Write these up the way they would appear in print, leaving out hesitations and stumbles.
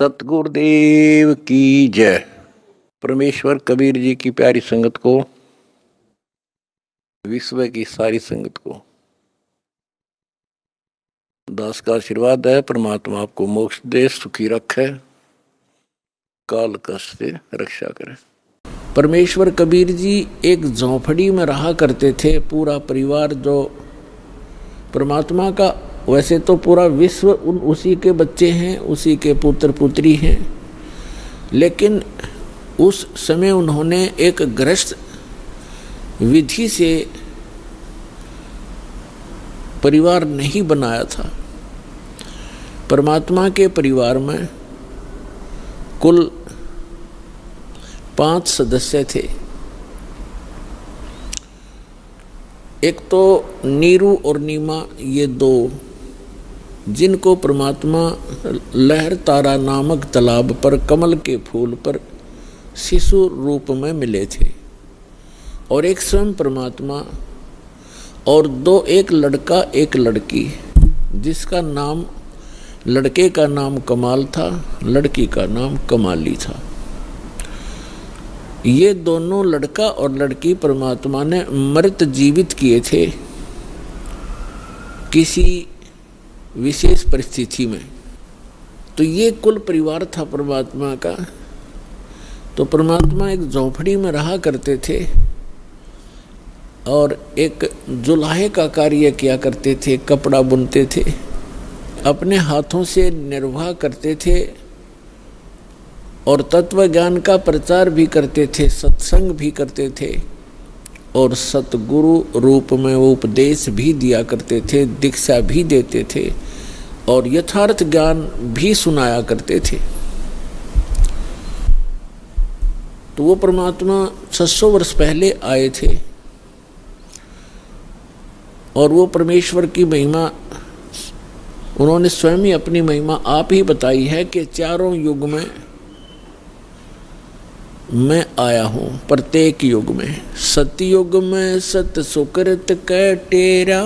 सतगुरुदेव की जय। परमेश्वर कबीर जी की प्यारी संगत को, विश्व की सारी संगत को दास का आशीर्वाद है। परमात्मा आपको मोक्ष दे, सुखी रखे, काल कष्ट से रक्षा करे। परमेश्वर कबीर जी एक झोंपड़ी में रहा करते थे। पूरा परिवार जो परमात्मा का, वैसे तो पूरा विश्व उसी के बच्चे हैं, उसी के पुत्र पुत्री हैं, लेकिन उस समय उन्होंने एक गृहस्थ विधि से परिवार नहीं बनाया था। परमात्मा के परिवार में कुल 5 सदस्य थे। एक तो नीरू और नीमा, ये 2 जिनको परमात्मा लहर तारा नामक तालाब पर कमल के फूल पर शिशु रूप में मिले थे, और एक स्वयं परमात्मा, और 2 एक लड़का एक लड़की, जिसका नाम, लड़के का नाम कमाल था, लड़की का नाम कमाली था। ये दोनों लड़का और लड़की परमात्मा ने मृत जीवित किए थे किसी विशेष परिस्थिति में। तो ये कुल परिवार था परमात्मा का। तो परमात्मा एक झोंपड़ी में रहा करते थे और एक जुलाहे का कार्य किया करते थे, कपड़ा बुनते थे, अपने हाथों से निर्वाह करते थे और तत्व ज्ञान का प्रचार भी करते थे, सत्संग भी करते थे और सतगुरु रूप में वो उपदेश भी दिया करते थे, दीक्षा भी देते थे और यथार्थ ज्ञान भी सुनाया करते थे। तो वो परमात्मा 600 वर्ष पहले आए थे और वो परमेश्वर की महिमा उन्होंने स्वयं ही अपनी महिमा आप ही बताई है कि चारों युग में मैं आया हूँ। प्रत्येक युग में, सतयुग में सत सुकृत कै टेरा,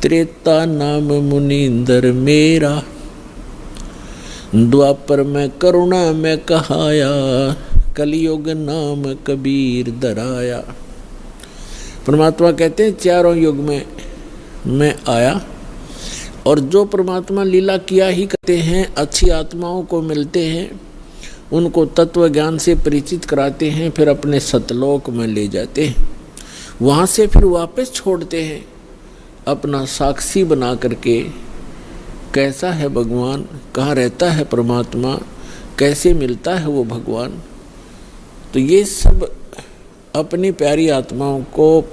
त्रेता नाम मुनींदर मेरा, द्वापर में करुणा में कहाया, कलयुग नाम कबीर दराया। परमात्मा कहते हैं चारों युग में मैं आया, और जो परमात्मा लीला किया ही करते हैं, अच्छी आत्माओं को मिलते हैं, उनको तत्व ज्ञान से परिचित कराते हैं, फिर अपने सतलोक में ले जाते हैं, वहाँ से फिर वापस छोड़ते हैं अपना साक्षी बना करके। कैसा है भगवान, कहाँ रहता है परमात्मा, कैसे मिलता है वो भगवान। तो ये सब अपनी प्यारी आत्माओं को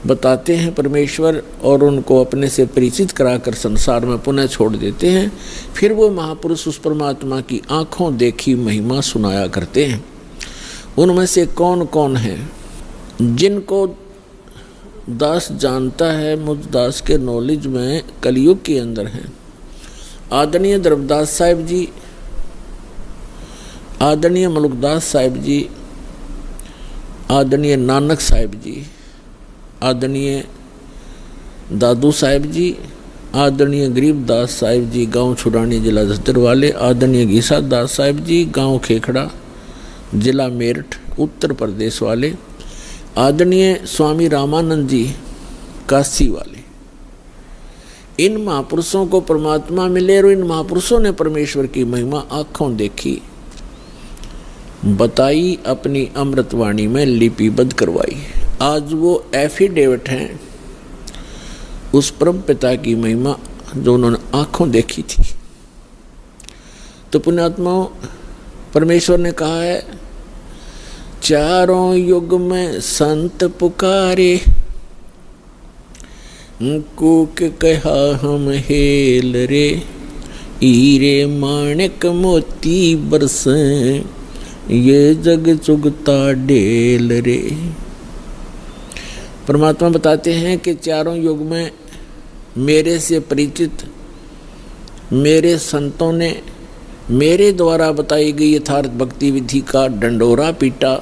बताते हैं परमेश्वर और उनको अपने से परिचित कराकर संसार में पुनः छोड़ देते हैं। फिर वो महापुरुष उस परमात्मा की आँखों देखी महिमा सुनाया करते हैं। उनमें से कौन कौन है जिनको दास जानता है, मुझ दास के नॉलेज में कलयुग के अंदर हैं। आदरणीय द्रवदास साहिब जी, आदरणीय मलुकदास साहिब जी, आदरणीय नानक साहिब जी, आदरणीय दादू साहिब जी, आदरणीय गरीबदास साहिब जी गांव छुड़ानी जिला झज्जर वाले, आदरणीय घीसा दास साहिब जी गांव खेखड़ा जिला मेरठ उत्तर प्रदेश वाले, आदरणीय स्वामी रामानंद जी काशी वाले। इन महापुरुषों को परमात्मा मिले और इन महापुरुषों ने परमेश्वर की महिमा आँखों देखी, बताई, अपनी अमृतवाणी में लिपिबद्ध करवाई। आज वो एफिडेविट हैं उस परम पिता की महिमा जो उन्होंने आँखों देखी थी। तो पुण्यात्माओं, परमेश्वर ने कहा है, चारों युग में संत पुकारे, कूक कहा हम हेल रे, हीरे माणिक मोती बरसें, ये जग चुगता डेल रे। परमात्मा बताते हैं कि चारों युग में मेरे से परिचित मेरे संतों ने मेरे द्वारा बताई गई यथार्थ भक्ति विधि का डंडोरा पीटा,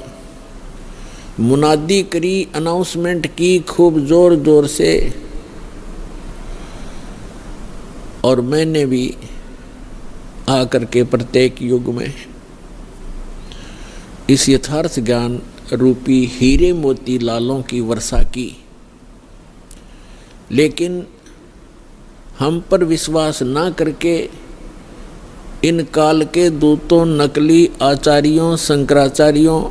मुनादी करी, अनाउंसमेंट की खूब जोर जोर से, और मैंने भी आकर के प्रत्येक युग में इस यथार्थ ज्ञान रूपी हीरे मोती लालों की वर्षा की, लेकिन हम पर विश्वास ना करके इन काल के दूतों, नकली आचार्यों, शंकराचार्यों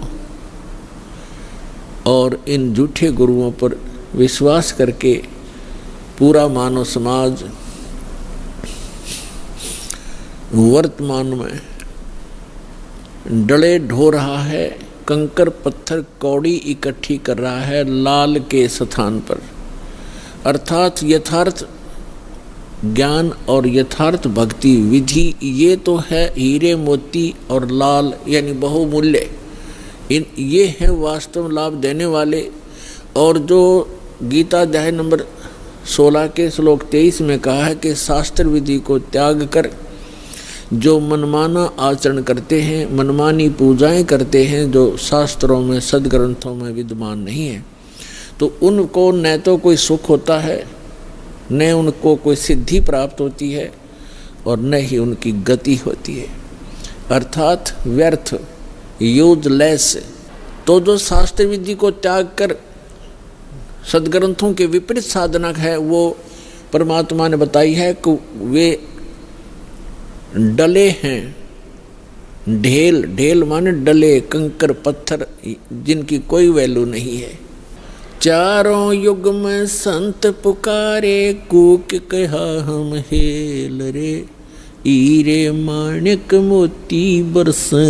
और इन झूठे गुरुओं पर विश्वास करके पूरा मानव समाज वर्तमान में डले ढो रहा है, कंकर पत्थर कौड़ी इकट्ठी कर रहा है लाल के स्थान पर। अर्थात यथार्थ ज्ञान और यथार्थ भक्ति विधि ये तो है हीरे मोती और लाल यानी बहुमूल्य, ये हैं वास्तव लाभ देने वाले। और जो गीता अध्याय नंबर 16 के श्लोक 23 में कहा है कि शास्त्र विधि को त्याग कर जो मनमाना आचरण करते हैं, मनमानी पूजाएं करते हैं जो शास्त्रों में सदग्रंथों में विद्यमान नहीं है, तो उनको न तो कोई सुख होता है, न उनको कोई सिद्धि प्राप्त होती है और न ही उनकी गति होती है, अर्थात व्यर्थ, यूजलेस। तो जो शास्त्र विधि को त्याग कर सदग्रंथों के विपरीत साधना है वो परमात्मा ने बताई है कि वे डले हैं, ढेल, ढेल माने डले, कंकर पत्थर जिनकी कोई वैल्यू नहीं है। चारों युग में संत पुकारे, कूक कहा हम हेल रे, हीरे माणिक मोती बरसे,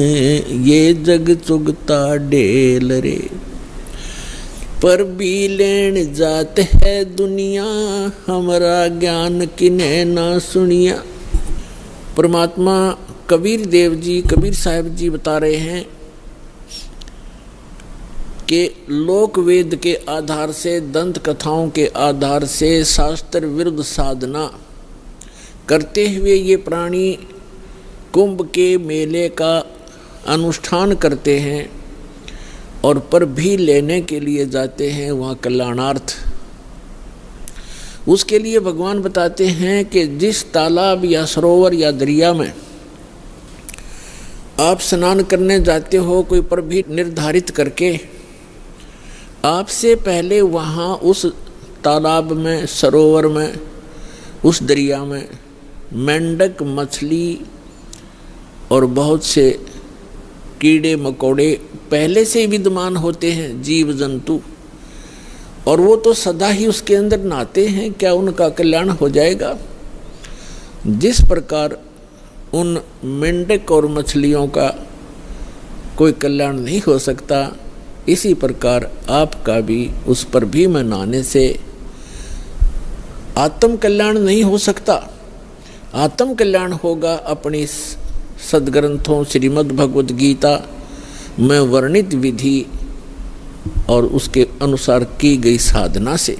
ये जग चुगता ढेल रे। पर भी लेन जात है दुनिया, हमारा ज्ञान किने ना सुनिया। परमात्मा कबीर देव जी, कबीर साहब जी बता रहे हैं कि लोक वेद के आधार से, दंत कथाओं के आधार से शास्त्र विरुद्ध साधना करते हुए ये प्राणी कुंभ के मेले का अनुष्ठान करते हैं और पर भी लेने के लिए जाते हैं वहाँ कल्याणार्थ। उसके लिए भगवान बताते हैं कि जिस तालाब या सरोवर या दरिया में आप स्नान करने जाते हो कोई पर भी निर्धारित करके, आपसे पहले वहाँ उस तालाब में, सरोवर में, उस दरिया में मेंढक, मछली और बहुत से कीड़े मकोड़े पहले से ही विद्यमान होते हैं, जीव जंतु, और वो तो सदा ही उसके अंदर नहाते हैं, क्या उनका कल्याण हो जाएगा? जिस प्रकार उन मेंढक और मछलियों का कोई कल्याण नहीं हो सकता, इसी प्रकार आपका भी उस पर भी में नहाने से आत्म कल्याण नहीं हो सकता। आत्म कल्याण होगा अपनी सदग्रंथों श्रीमद् भगवद गीता में वर्णित विधि और उसके अनुसार की गई साधना से।